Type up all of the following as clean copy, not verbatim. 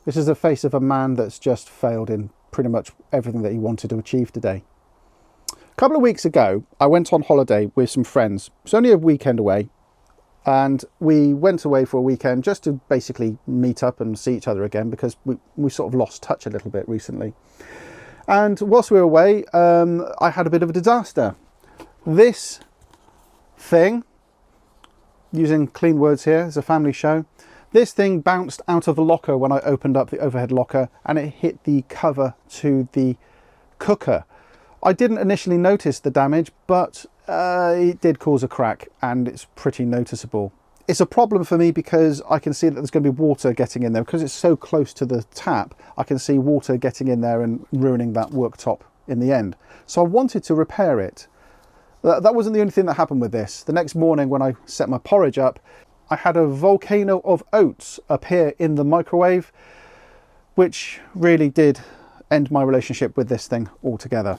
This is the face of a man that's just failed in pretty much everything that he wanted to achieve today. A couple of weeks ago, I went on holiday with some friends. It's only a weekend away, and we went away for a weekend just to basically meet up and see each other again, because we sort of lost touch a little bit recently. And whilst we were away, I had a bit of a disaster. This thing, using clean words here, it's a family show. This thing bounced out of the locker when I opened up the overhead locker, and it hit the cover to the cooker. I didn't initially notice the damage, but it did cause a crack, and it's pretty noticeable. It's a problem for me because I can see that there's going to be water getting in there. Because it's so close to the tap, I can see water getting in there and ruining that worktop in the end. So I wanted to repair it. That wasn't the only thing that happened with this. The next morning when I set my porridge up, I had a volcano of oats appear in the microwave, which really did end my relationship with this thing altogether.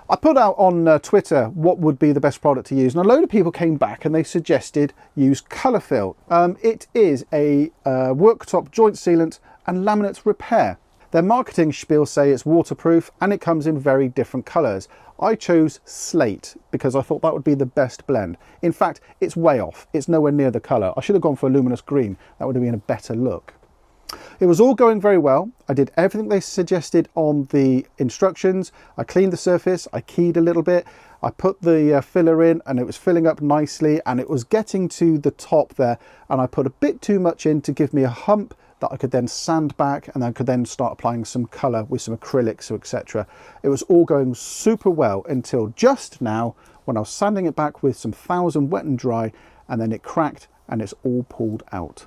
I put out on Twitter what would be the best product to use, and a load of people came back and they suggested use ColorFIll. It is a worktop joint sealant and laminate repair. Their marketing spiel say it's waterproof and it comes in very different colours. I chose slate because I thought that would be the best blend. In fact, it's way off. It's nowhere near the colour. I should have gone for a luminous green. That would have been a better look. It was all going very well. I did everything they suggested on the instructions. I cleaned the surface, I keyed a little bit, I put the filler in and it was filling up nicely, and it was getting to the top there, and I put a bit too much in to give me a hump that I could then sand back, and I could then start applying some colour with some acrylics, etc. It was all going super well until just now when I was sanding it back with some 1000 wet and dry, and then it cracked and it's all pulled out.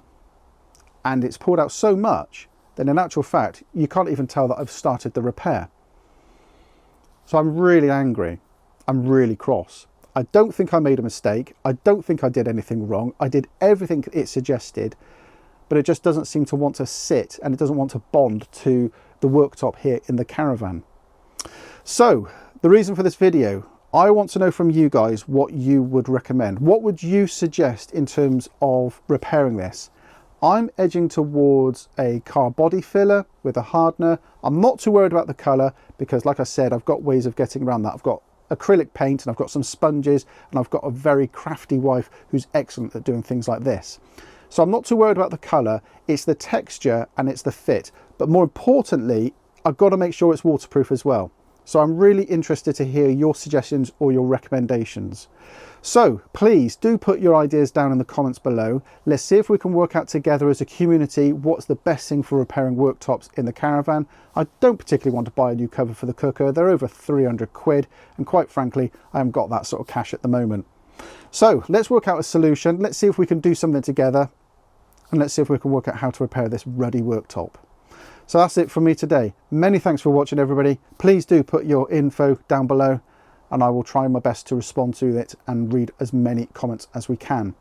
And it's pulled out so much that in actual fact you can't even tell that I've started the repair. So I'm really angry. I'm really cross. I don't think I made a mistake. I don't think I did anything wrong. I did everything it suggested, but it just doesn't seem to want to sit, and it doesn't want to bond to the worktop here in the caravan. So the reason for this video, I want to know from you guys what you would recommend. What would you suggest in terms of repairing this? I'm edging towards a car body filler with a hardener. I'm not too worried about the colour because, like I said, I've got ways of getting around that. I've got acrylic paint and I've got some sponges, and I've got a very crafty wife who's excellent at doing things like this. So I'm not too worried about the colour. It's the texture and it's the fit. But more importantly, I've got to make sure it's waterproof as well. So I'm really interested to hear your suggestions or your recommendations. So please do put your ideas down in the comments below. Let's see if we can work out together as a community what's the best thing for repairing worktops in the caravan. I don't particularly want to buy a new cover for the cooker. They're over 300 quid, and quite frankly, I haven't got that sort of cash at the moment. So let's work out a solution. Let's see if we can do something together, and let's see if we can work out how to repair this ruddy worktop. So that's it from me today. Many thanks for watching, everybody. Please do put your info down below, and I will try my best to respond to it and read as many comments as we can.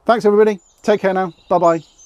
Thanks, everybody. Take care now. Bye-bye.